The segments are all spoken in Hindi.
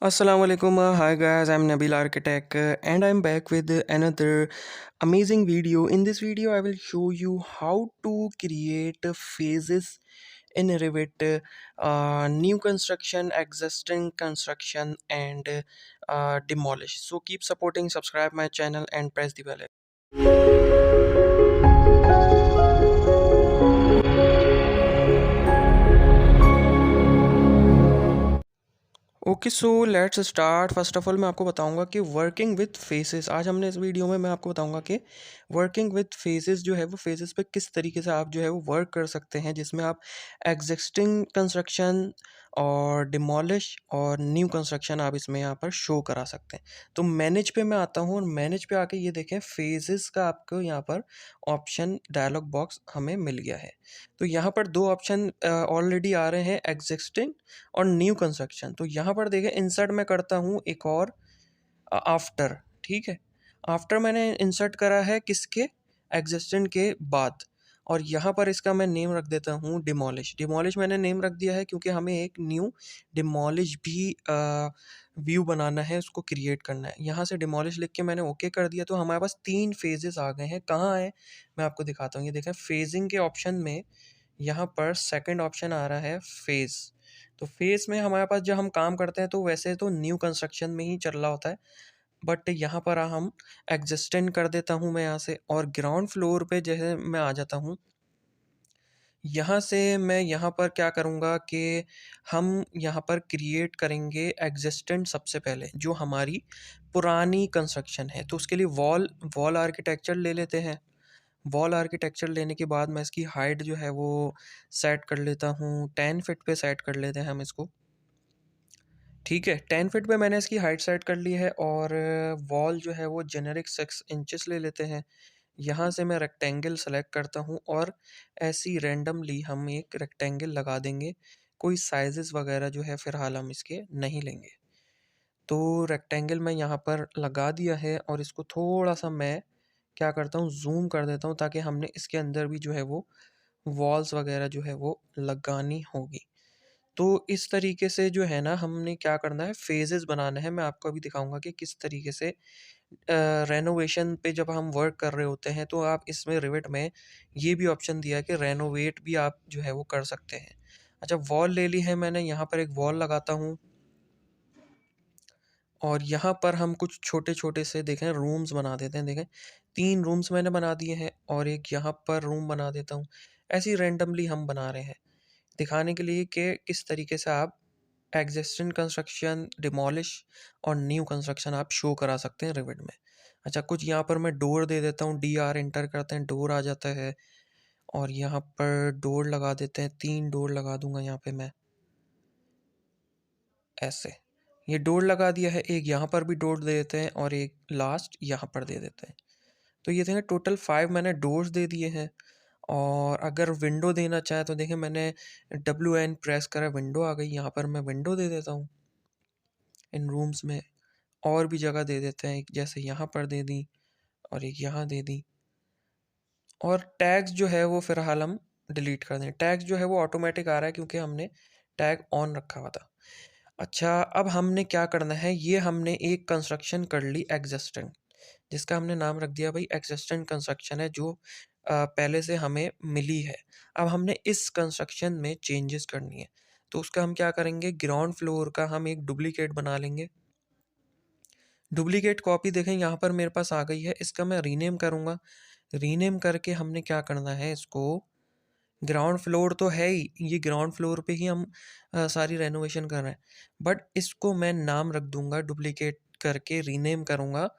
Assalamualaikum. Hi guys, I'm Nabil Architect and I'm back with another amazing video. In this video, I will show you how to create phases in Revit, new construction, existing construction, and demolish. So keep supporting, subscribe my channel, and press the bell. Okay, so let's start. First of all मैं आपको बताऊंगा कि वर्किंग विथ फेसेस। आज हमने इस वीडियो में मैं आपको बताऊंगा कि वर्किंग विथ फेसेस जो है वो फेसेस पे किस तरीके से आप जो है वो वर्क कर सकते हैं, जिसमें आप एग्जिस्टिंग कंस्ट्रक्शन और डिमोलिश और न्यू कंस्ट्रक्शन आप इसमें यहाँ पर शो करा सकते हैं। तो मैनेज पे मैं आता हूँ और मैनेज पे आके ये देखें फेसेस का आपको यहाँ पर ऑप्शन डायलॉग बॉक्स हमें मिल गया है। तो यहाँ पर दो ऑप्शन ऑलरेडी आ रहे हैं, एग्जिस्टिंग और न्यू कंस्ट्रक्शन। तो यहाँ पर देखें इंसर्ट मैं करता हूँ एक और आफ्टर। ठीक है, आफ्टर मैंने इंसर्ट करा है किसके, एग्जिस्टेंट के बाद। और यहाँ पर इसका मैं नेम रख देता हूँ डिमोलिश। डिमोलिश मैंने नेम रख दिया है क्योंकि हमें एक न्यू डिमोलिश भी व्यू बनाना है, उसको क्रिएट करना है। यहाँ से डिमोलिश लिख के मैंने ओके कर दिया। तो हमारे पास 3 फेजेस आ गए हैं। कहाँ है मैं आपको दिखाता हूँ। ये देखें फेजिंग के ऑप्शन में यहाँ पर सेकंड ऑप्शन आ रहा है फेज़। तो फेज़ में हमारे पास जब हम काम करते हैं तो वैसे तो न्यू कंस्ट्रक्शन में ही चल रहा होता है, बट यहाँ पर हम एग्जिस्टेंट कर देता हूँ मैं यहाँ से। और ग्राउंड फ्लोर पे जैसे मैं आ जाता हूँ, यहाँ से मैं यहाँ पर क्या करूँगा कि हम यहाँ पर क्रिएट करेंगे एग्जिस्टेंट सबसे पहले, जो हमारी पुरानी कंस्ट्रक्शन है। तो उसके लिए वॉल वॉल आर्किटेक्चर ले लेते हैं। वॉल आर्किटेक्चर लेने के बाद मैं इसकी हाइट जो है वो सेट कर लेता हूँ, 10 फीट पे सेट कर लेते हैं हम इसको। ठीक है, 10 फीट पे मैंने इसकी हाइट सेट कर ली है। और वॉल जो है वो जेनेरिक 6 इंचेस ले लेते हैं। यहाँ से मैं रेक्टेंगल सेलेक्ट करता हूँ और ऐसी रैंडमली हम एक रेक्टेंगल लगा देंगे। कोई साइजेस वगैरह जो है फ़िलहाल हम इसके नहीं लेंगे। तो रेक्टेंगल मैं यहाँ पर लगा दिया है और इसको थोड़ा-सा मैं क्या करता हूँ, ज़ूम कर देता हूँ, ताकि हमने इसके अंदर भी जो है वो वॉल्स वगैरह जो है वो लगानी होगी। तो इस तरीके से जो है ना, हमने क्या करना है, फ़ेज़ेस बनाना है। मैं आपको अभी दिखाऊँगा कि किस तरीके से रेनोवेशन पे जब हम वर्क कर रहे होते हैं तो आप इसमें रिविट में ये भी ऑप्शन दिया है कि रेनोवेट भी आप जो है वो कर सकते हैं। अच्छा, वॉल ले ली है मैंने, यहाँ पर एक वॉल लगाता हूँ और यहाँ पर हम कुछ छोटे-छोटे से देखें रूम्स बना देते हैं। देखें 3 रूम्स मैंने बना दिए हैं और एक यहाँ पर रूम बना देता हूँ। ऐसे ही रैंडमली हम बना रहे हैं, दिखाने के लिए कि किस तरीके से आप एक्जिस्टिंग कंस्ट्रक्शन, डिमोलिश और न्यू कंस्ट्रक्शन आप शो करा सकते हैं रिविट में। अच्छा, कुछ यहाँ पर मैं डोर दे देता हूँ, डीआर एंटर करते हैं, डोर आ जाता है। और यहाँ पर डोर लगा देते हैं, 3 डोर लगा दूँगा यहाँ पे मैं, ऐसे। ये डोर लगा दिया है, एक यहाँ पर भी डोर दे देते हैं और एक लास्ट यहाँ पर दे देते हैं। तो ये देखें टोटल 5 मैंने डोर्स दे दिए हैं। और अगर विंडो देना चाहें तो देखें मैंने WN प्रेस करा, विंडो आ गई। यहाँ पर मैं विंडो दे देता हूँ इन रूम्स में। और भी जगह दे देते हैं, एक जैसे यहाँ पर दे दी और एक यहाँ दे दी। और टैग्स जो है वो फ़िलहाल हम डिलीट कर दें। टैग्स जो है वो ऑटोमेटिक आ रहा है क्योंकि हमने टैग ऑन रखा हुआ था। अच्छा, अब हमने क्या करना है, ये हमने एक कंस्ट्रक्शन कर ली एग्जिस्टिंग, जिसका हमने नाम रख दिया भाई एग्जिस्टिंग कंस्ट्रक्शन है, जो पहले से हमें मिली है। अब हमने इस कंस्ट्रक्शन में चेंजेस करनी है। तो उसका हम क्या करेंगे, ग्राउंड फ्लोर का हम एक डुप्लीकेट बना लेंगे। डुप्लीकेट कॉपी देखें यहाँ पर मेरे पास आ गई है, इसका मैं रीनेम करूँगा। रीनेम करके हमने क्या करना है, इसको ग्राउंड फ्लोर तो है ही, ये ग्राउंड फ्लोर पे ही हम सारी रेनोवेशन कर रहे हैं, बट इसको मैं नाम रख दूंगा, डुप्लीकेट करके रीनेम करूँगा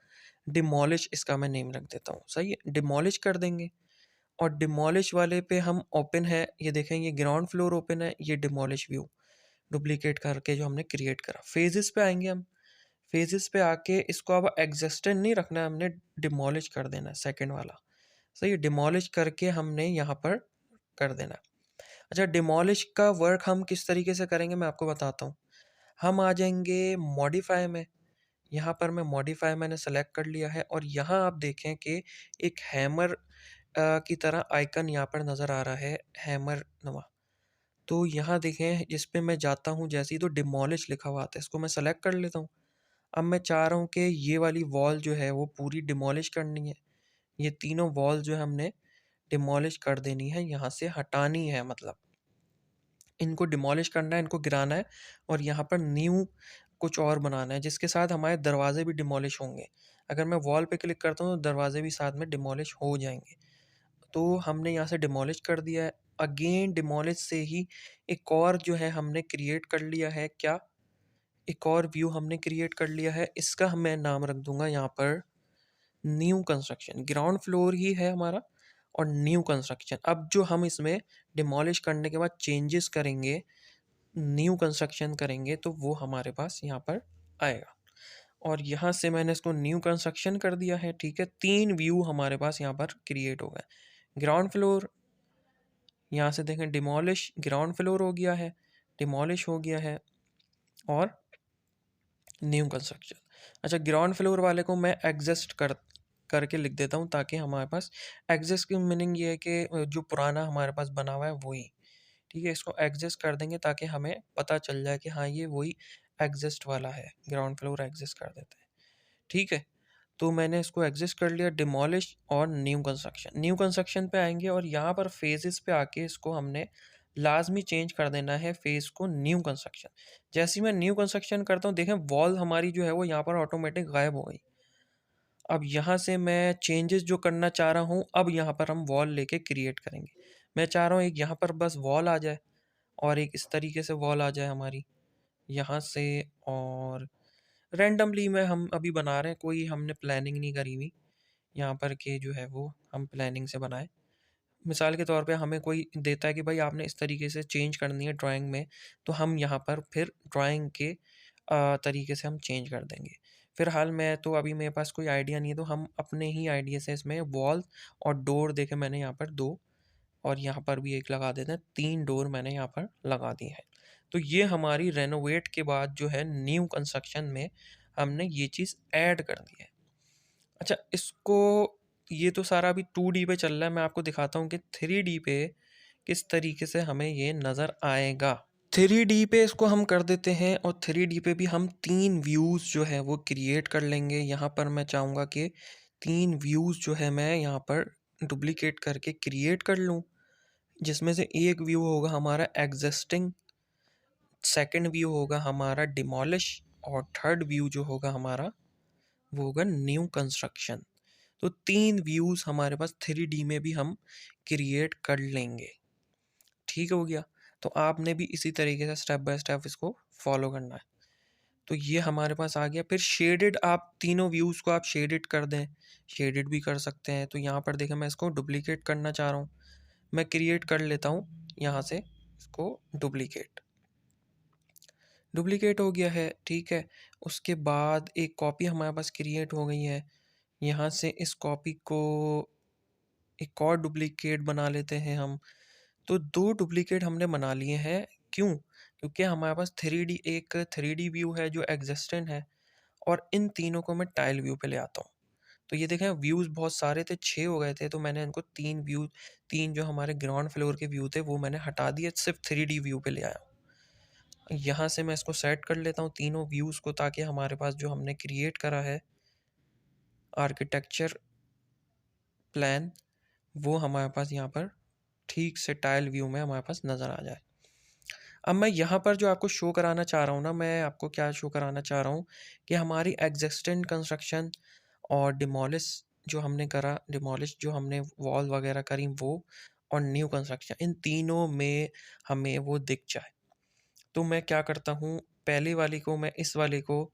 डिमोलिश। इसका मैं नेम रख देता हूँ, सही है, डिमोलिश कर देंगे। और डिमोलिश वाले पे हम ओपन है, ये देखें ये ग्राउंड फ्लोर ओपन है, ये डिमोलिश व्यू डुप्लीकेट करके जो हमने क्रिएट करा। फेजेस पे आएंगे हम, फेजेस पे आके इसको अब एग्जिस्टेंट नहीं रखना है, हमने डिमोलिश कर देना है, सेकेंड वाला। सही है, डिमोलिश करके हमने यहाँ पर कर देना। अच्छा, डिमोलिश का वर्क हम किस तरीके से करेंगे मैं आपको बताता हूँ। हम आ जाएंगे मॉडिफाई में, यहाँ पर मैं मॉडिफाई मैंने सेलेक्ट कर लिया है और यहाँ आप देखें कि एक हैमर की तरह आइकन यहाँ पर नज़र आ रहा है, हैमर नुमा। तो यहाँ देखें इस पे मैं जाता हूँ जैसे ही तो डिमोलिश लिखा हुआ आता है, इसको मैं सेलेक्ट कर लेता हूँ। अब मैं चाह रहा हूँ कि ये वाली वॉल जो है वो पूरी डिमोलिश करनी है। ये तीनों वॉल जो है हमने डिमोलिश कर देनी है, यहाँ से हटानी है, मतलब इनको डिमोलिश करना है, इनको गिराना है और यहाँ पर न्यू कुछ और बनाना है जिसके साथ हमारे दरवाजे भी डिमोलिश होंगे। अगर मैं वॉल पे क्लिक करता हूँ तो दरवाजे भी साथ में डिमोलिश हो जाएंगे। तो हमने यहाँ से डिमोलिश कर दिया है। अगेन डिमोलिश से ही एक और जो है हमने क्रिएट कर लिया है, क्या, एक और व्यू हमने क्रिएट कर लिया है। इसका मैं नाम रख दूंगा यहाँ पर न्यू कंस्ट्रक्शन। ग्राउंड फ्लोर ही है हमारा और न्यू कंस्ट्रक्शन। अब जो हम इसमें डिमोलिश करने के बाद चेंजेस करेंगे, न्यू कंस्ट्रक्शन करेंगे, तो वो हमारे पास यहाँ पर आएगा। और यहाँ से मैंने इसको न्यू कंस्ट्रक्शन कर दिया है, ठीक है। 3 व्यू हमारे पास यहाँ पर क्रिएट हो गए। ग्राउंड फ्लोर, यहाँ से देखें डिमोलिश, ग्राउंड फ्लोर हो गया है, डिमोलिश हो गया है, और न्यू कंस्ट्रक्शन। अच्छा, ग्राउंड फ्लोर वाले को मैं एग्जिस्ट करके लिख देता हूँ ताकि हमारे पास, एग्जिस्ट की मीनिंग ये है कि जो पुराना हमारे पास बना हुआ है वही, ठीक है। इसको एग्जिस्ट कर देंगे ताकि हमें पता चल जाए कि हाँ ये वही एग्जिस्ट वाला है। ग्राउंड फ्लोर एग्जिस्ट कर देते हैं, ठीक है। तो मैंने इसको एग्जिस्ट कर लिया, डिमोलिश और न्यू कंस्ट्रक्शन। न्यू कंस्ट्रक्शन पे आएंगे और यहाँ पर फेजेस पे आके इसको हमने लाजमी चेंज कर देना है फेज को न्यू कंस्ट्रक्शन। जैसे ही मैं न्यू कंस्ट्रक्शन करता हूँ, देखें वॉल हमारी जो है वो यहाँ पर ऑटोमेटिक गायब हो गई। अब यहाँ से मैं चेंजेस जो करना चाह रहा हूँ, अब यहाँ पर हम वॉल लेके क्रिएट करेंगे। मैं चाह रहा हूँ एक यहाँ पर बस वॉल आ जाए और एक इस तरीके से वॉल आ जाए हमारी यहाँ से, और रैंडमली में हम अभी बना रहे हैं, कोई हमने प्लानिंग नहीं करी हुई यहाँ पर कि जो है वो हम प्लानिंग से बनाए। मिसाल के तौर पे हमें कोई देता है कि भाई आपने इस तरीके से चेंज करनी है ड्राइंग में, तो हम यहाँ पर फिर ड्राइंग के तरीके से हम चेंज कर देंगे। फिलहाल मैं तो अभी मेरे पास कोई आइडिया नहीं है, तो हम अपने ही आइडिया से इसमें वॉल और डोर देखे मैंने यहाँ पर 2 और यहाँ पर भी 1 लगा देते हैं, 3 डोर मैंने यहाँ पर लगा दिए हैं। तो ये हमारी रेनोवेट के बाद जो है न्यू कंस्ट्रक्शन में हमने ये चीज़ ऐड कर दी है। अच्छा, इसको, ये तो सारा अभी 2D पे चल रहा है, मैं आपको दिखाता हूँ कि 3D पे किस तरीके से हमें ये नज़र आएगा। 3D पे इसको हम कर देते हैं और 3D पे भी हम 3 व्यूज़ जो है वो क्रिएट कर लेंगे। यहाँ पर मैं चाहूँगा कि 3 व्यूज़ जो है मैं यहाँ पर डुप्लिकेट करके क्रिएट कर लूँ, जिसमें से एक व्यू होगा हमारा एग्जिस्टिंग, सेकंड व्यू होगा हमारा डिमोलिश और थर्ड व्यू जो होगा हमारा वो होगा न्यू कंस्ट्रक्शन। तो 3 व्यूज़ हमारे पास 3D में भी हम क्रिएट कर लेंगे, ठीक हो गया। तो आपने भी इसी तरीके से स्टेप बाय स्टेप इसको फॉलो करना है। तो ये हमारे पास आ गया। फिर शेडेड, आप तीनों व्यूज़ को आप शेडेड कर दें, शेडेड भी कर सकते हैं। तो यहाँ पर देखें मैं इसको डुप्लीकेट करना चाह रहा हूँ, मैं क्रिएट कर लेता हूँ यहाँ से इसको डुप्लीकेट। डुप्लीकेट हो गया है, ठीक है। उसके बाद एक कॉपी हमारे पास क्रिएट हो गई है। यहाँ से इस कॉपी को एक और डुप्लीकेट बना लेते हैं हम। तो 2 डुप्लीकेट हमने बना लिए हैं। क्यों? क्योंकि हमारे पास 3D, एक 3D व्यू है जो एग्जिस्टेंट है, और इन तीनों को मैं टाइल व्यू पे ले आता हूँ। तो ये देखें व्यूज़ बहुत सारे थे, 6 हो गए थे, तो मैंने इनको 3 व्यू, 3 जो हमारे ग्राउंड फ्लोर के व्यू थे वो मैंने हटा दिए, सिर्फ 3D व्यू पे ले आया हूँ। यहाँ से मैं इसको सेट कर लेता हूँ तीनों व्यूज़ को, ताकि हमारे पास जो हमने क्रिएट करा है आर्किटेक्चर प्लान, वो हमारे पास यहाँ पर ठीक से टाइल व्यू में हमारे पास नज़र आ जाए। अब मैं यहाँ पर जो आपको शो कराना चाह रहा हूँ ना, मैं आपको क्या शो कराना चाह रहा हूँ कि हमारी एग्जिस्टेंट कंस्ट्रक्शन और डिमोलिश जो हमने करा, डिमोलिश जो हमने वॉल वगैरह करी वो, और न्यू कंस्ट्रक्शन, इन तीनों में हमें वो दिख जाए। तो मैं क्या करता हूँ, पहले वाली को मैं, इस वाले को,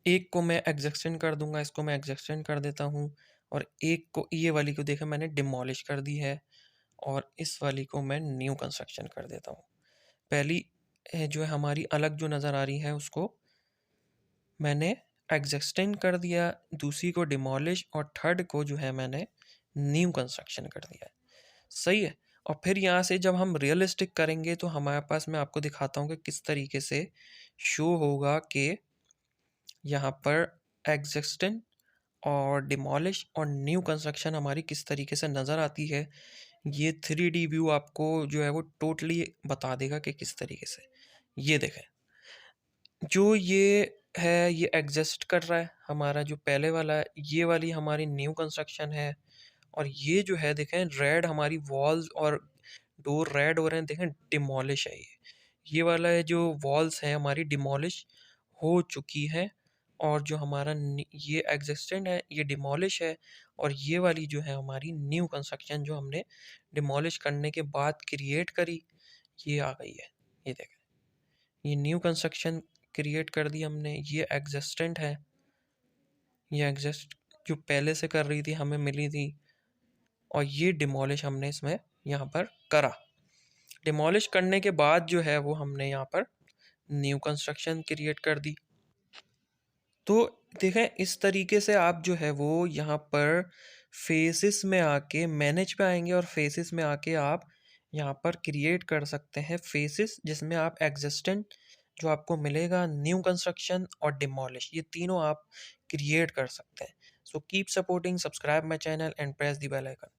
एक को मैं एग्जिस्टेंट कर दूंगा, इसको मैं एग्जिस्टेंट कर देता हूँ, और एक को, ये वाली को देखा मैंने डिमोलिश कर दी है, और इस वाली को मैं न्यू कंस्ट्रक्शन कर देता हूँ। पहली जो है हमारी अलग जो नज़र आ रही है उसको मैंने एग्जिस्टिंग कर दिया, दूसरी को डिमोलिश, और थर्ड को जो है मैंने न्यू कंस्ट्रक्शन कर दिया है। सही है। और फिर यहाँ से जब हम रियलिस्टिक करेंगे तो हमारे पास, मैं आपको दिखाता हूँ कि किस तरीके से शो होगा कि यहाँ पर एग्जिस्टिंग और डिमोलिश और न्यू कंस्ट्रक्शन हमारी किस तरीके से नज़र आती है। ये 3D व्यू आपको जो है वो टोटली बता देगा कि किस तरीके से। ये देखें, जो ये है ये एग्जिस्ट कर रहा है, हमारा जो पहले वाला है, ये वाली हमारी न्यू कंस्ट्रक्शन है। और ये जो है देखें रेड हमारी वॉल्स और डोर रेड हो रहे हैं, देखें डिमोलिश है ये वाला है जो वॉल्स हैं हमारी डिमोलिश हो चुकी है। और जो हमारा ये एग्जिस्टेंट है ये डिमोलिश है। और ये वाली जो है हमारी न्यू कंस्ट्रक्शन जो हमने डिमोलिश करने के बाद क्रिएट करी, ये आ गई है। ये देखें, ये न्यू कंस्ट्रक्शन क्रिएट कर दी हमने, ये एग्जिस्टेंट है, ये एग्जिस्ट जो पहले से कर रही थी हमें मिली थी। और ये डिमोलिश हमने इसमें यहाँ पर करा। डिमोलिश करने के बाद जो है वो हमने यहाँ पर न्यू कंस्ट्रक्शन क्रिएट कर दी। तो देखें इस तरीके से आप जो है वो यहाँ पर फेसेस में आके मैनेज पे आएंगे और फेसेस में आके आप यहाँ पर क्रिएट कर सकते हैं फेसेस, जिसमें आप एग्जिस्टेंट जो आपको मिलेगा, न्यू कंस्ट्रक्शन और डिमोलिश, ये तीनों आप क्रिएट कर सकते हैं। So keep supporting, subscribe my channel and press the bell icon.